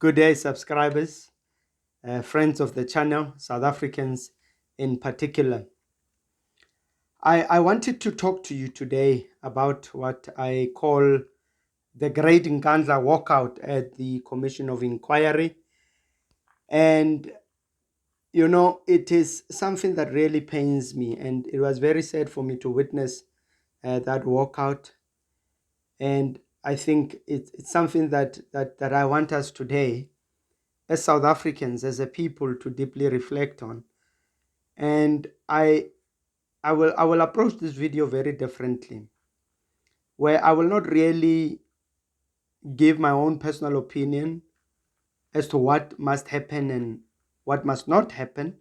Good day, subscribers, friends of the channel, South Africans in particular. I wanted to talk to you today about what I call the great Nkandla walkout at the Commission of Inquiry. And, it is something that really pains me. And it was very sad for me to witness that walkout. And I think it's something that I want us today, as South Africans, as a people, to deeply reflect on. And I will approach this video very differently, where I will not really give my own personal opinion as to what must happen and what must not happen,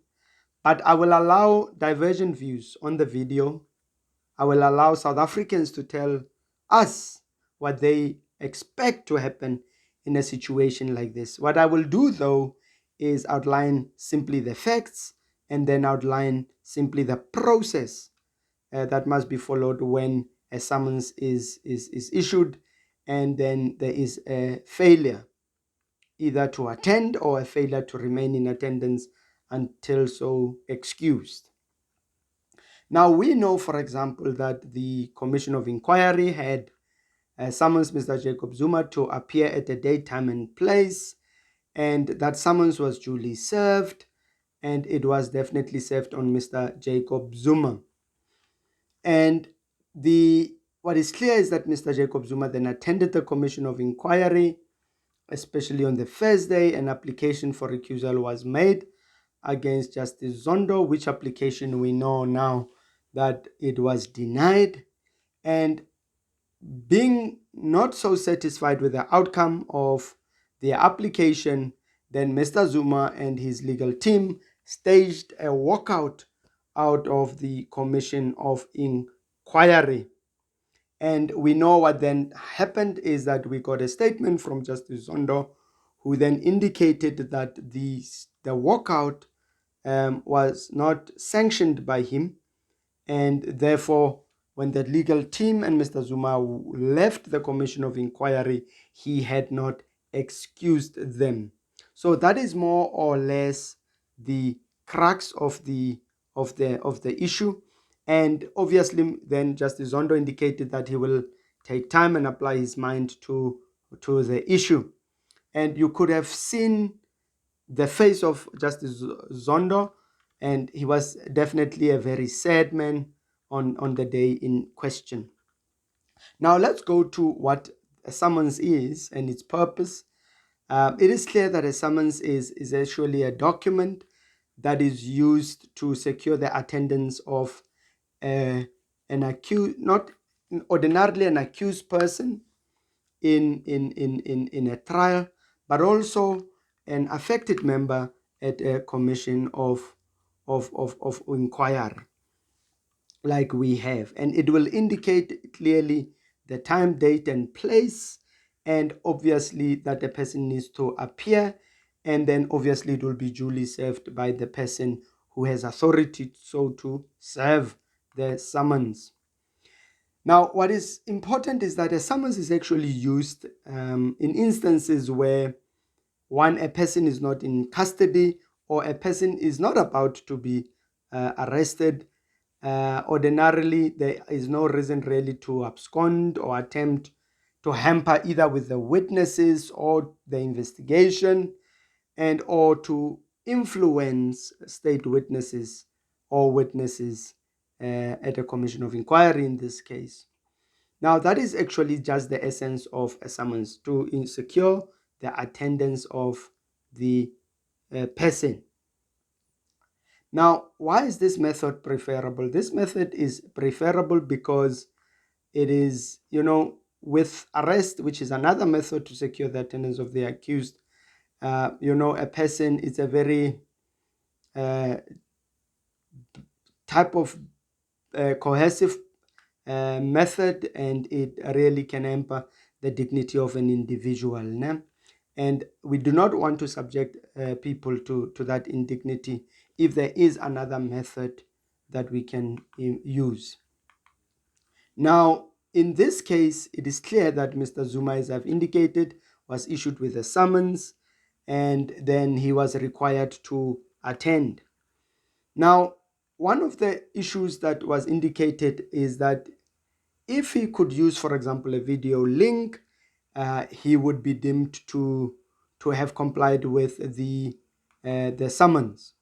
but I will allow divergent views on the video. I will allow South Africans to tell us what they expect to happen in a situation like this. What I will do, though, is outline simply the facts and then outline simply the process that must be followed when a summons is issued and then there is a failure either to attend or a failure to remain in attendance until so excused. Now, we know, for example, that the Commission of Inquiry had summons Mr. Jacob Zuma to appear at a date, time, and place, and that summons was duly served, and it was definitely served on Mr. Jacob Zuma. And what is clear is that Mr. Jacob Zuma then attended the Commission of Inquiry, especially on the first day. An application for recusal was made against Justice Zondo, which application we know now that it was denied. And being not so satisfied with the outcome of the application, then Mr. Zuma and his legal team staged a walkout out of the Commission of Inquiry. And we know what then happened is that we got a statement from Justice Zondo, who then indicated that the walkout was not sanctioned by him, and therefore, when the legal team and Mr. Zuma left the Commission of Inquiry, he had not excused them. So that is more or less the crux of the issue. And obviously, then Justice Zondo indicated that he will take time and apply his mind to the issue. And you could have seen the face of Justice Zondo, and he was definitely a very sad man on the day in question. Now, let's go to what a summons is and its purpose. It is clear that a summons is actually a document that is used to secure the attendance of an accused, not ordinarily an accused person in a trial, but also an affected member at a commission of inquiry like we have. And it will indicate clearly the time, date, and place, and obviously that the person needs to appear, and then obviously it will be duly served by the person who has authority so to serve the summons. Now, what is important is that a summons is actually used in instances where a person is not in custody or a person is not about to be arrested. Ordinarily, there is no reason really to abscond or attempt to hamper either with the witnesses or the investigation, and or to influence state witnesses or witnesses at a commission of inquiry in this case. Now, that is actually just the essence of a summons, to secure the attendance of the person. Now, why is this method preferable? This method is preferable because it is, with arrest, which is another method to secure the attendance of the accused, a person is a very type of cohesive method, and it really can hamper the dignity of an individual. Né? And we do not want to subject people to that indignity if there is another method that we can use. Now, in this case, it is clear that Mr. Zuma, as I've indicated, was issued with a summons, and then he was required to attend. Now, one of the issues that was indicated is that if he could use, for example, a video link, he would be deemed to have complied with the summons.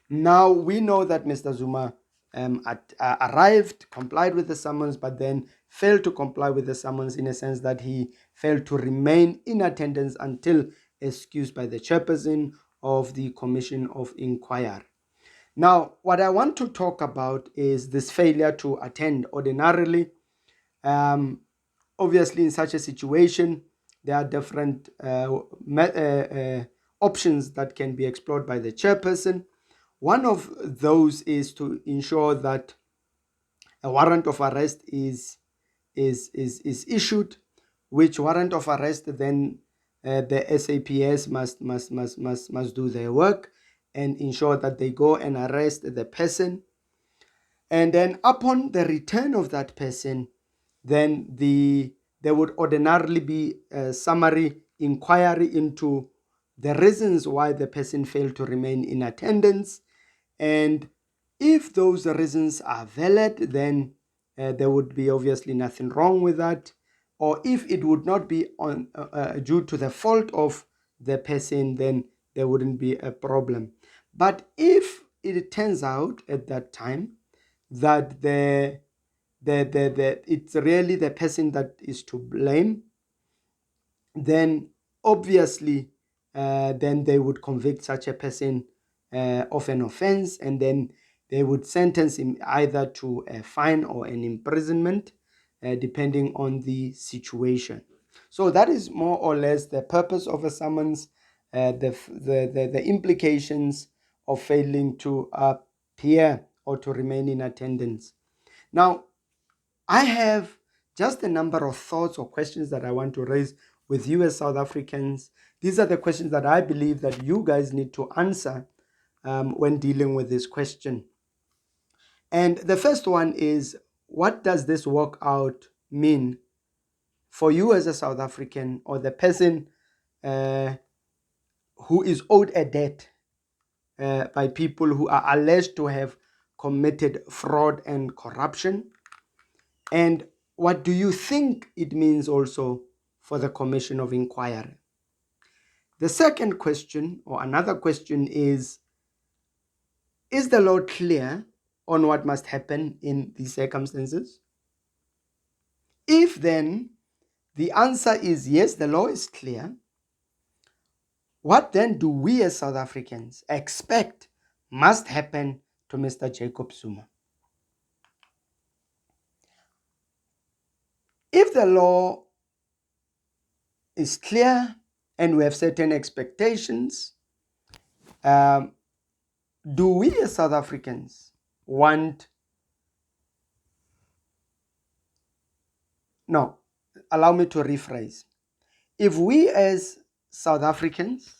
Now we know that Mr. Zuma arrived, complied with the summons, but then failed to comply with the summons in a sense that he failed to remain in attendance until excused by the chairperson of the Commission of Inquiry. Now, what I want to talk about is this failure to attend. Ordinarily, obviously, in such a situation, there are different options that can be explored by the chairperson. One of those is to ensure that a warrant of arrest is issued, which warrant of arrest then the SAPS must do their work and ensure that they go and arrest the person. And then upon the return of that person, then there would ordinarily be a summary inquiry into the reasons why the person failed to remain in attendance. And if those reasons are valid, then there would be obviously nothing wrong with that. Or if it would not be due to the fault of the person, then there wouldn't be a problem. But if it turns out at that time that it's really the person that is to blame, then obviously then they would convict such a person of an offense, and then they would sentence him either to a fine or an imprisonment, depending on the situation. So that is more or less the purpose of a summons, the implications of failing to appear or to remain in attendance. Now, I have just a number of thoughts or questions that I want to raise with you as South Africans. These are the questions that I believe that you guys need to answer when dealing with this question. And the first one is, what does this walkout mean for you as a South African or the person who is owed a debt by people who are alleged to have committed fraud and corruption? And what do you think it means also for the Commission of Inquiry? The second question, or another question, is the law clear on what must happen in these circumstances? If then the answer is yes, the law is clear, what then do we as South Africans expect must happen to Mr. Jacob Zuma? If the law is clear and we have certain expectations, do we as South Africans want, no, allow me to rephrase. If we as South Africans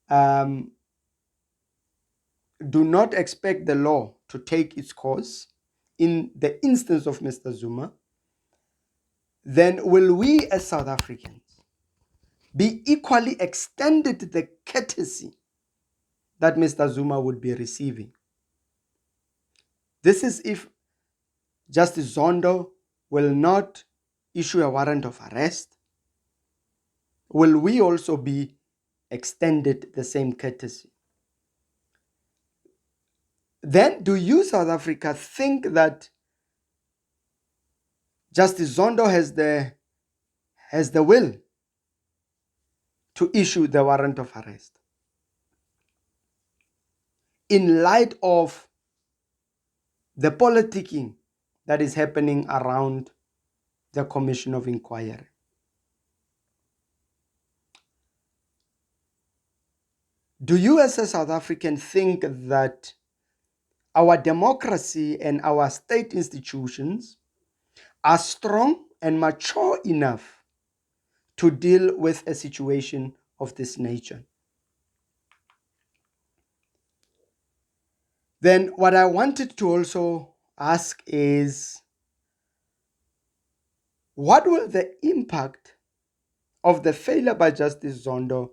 do not expect the law to take its course in the instance of Mr. Zuma, then will we as South Africans be equally extended the courtesy that Mr. Zuma would be receiving? This is if Justice Zondo will not issue a warrant of arrest. Will we also be extended the same courtesy? Then do you, South Africa, think that Justice Zondo has the will to issue the warrant of arrest in light of the politicking that is happening around the Commission of Inquiry? Do you as a South African think that our democracy and our state institutions are strong and mature enough to deal with a situation of this nature? Then what I wanted to also ask is, what will the impact of the failure by Justice Zondo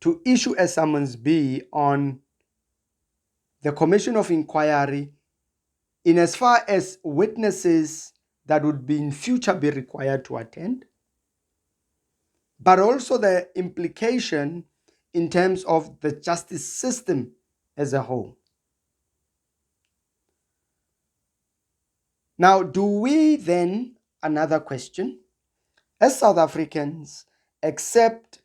to issue a summons B on the Commission of Inquiry in as far as witnesses that would be in future be required to attend, but also the implication in terms of the justice system as a whole. Now, do we then, another question, as South Africans, accept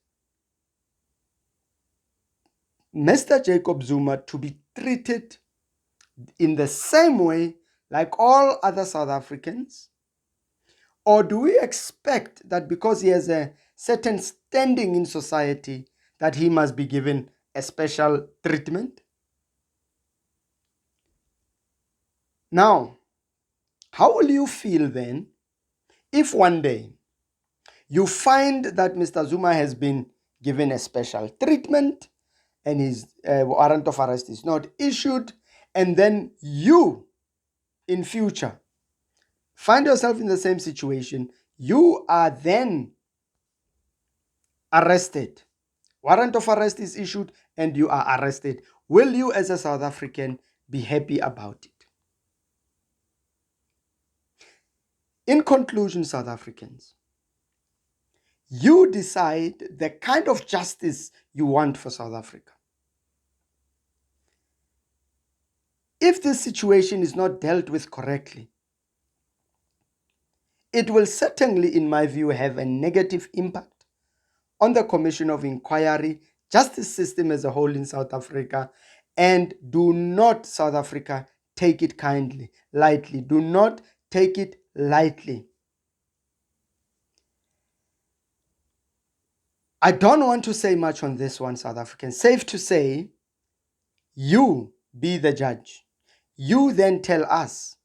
Mr. Jacob Zuma to be treated in the same way like all other South Africans? Or do we expect that because he has a certain standing in society that he must be given a special treatment? Now, how will you feel then if one day you find that Mr. Zuma has been given a special treatment and his warrant of arrest is not issued, and then you, in future, find yourself in the same situation? You are then arrested. Warrant of arrest is issued and you are arrested. Will you, as a South African, be happy about it? In conclusion, South Africans, you decide the kind of justice you want for South Africa. If this situation is not dealt with correctly, it will certainly, in my view, have a negative impact on the Commission of Inquiry, justice system as a whole in South Africa, and do not, South Africa, take it lightly. Do not take it lightly. I don't want to say much on this one, South African. Safe to say, you be the judge. You then tell us,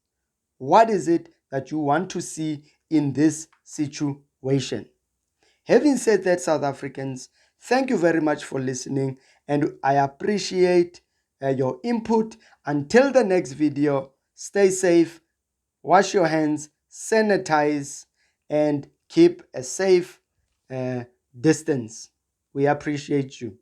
what is it that you want to see in this situation? Having said that, South Africans, thank you very much for listening, and I appreciate your input. Until the next video, stay safe, wash your hands, sanitize, and keep a safe distance. We appreciate you.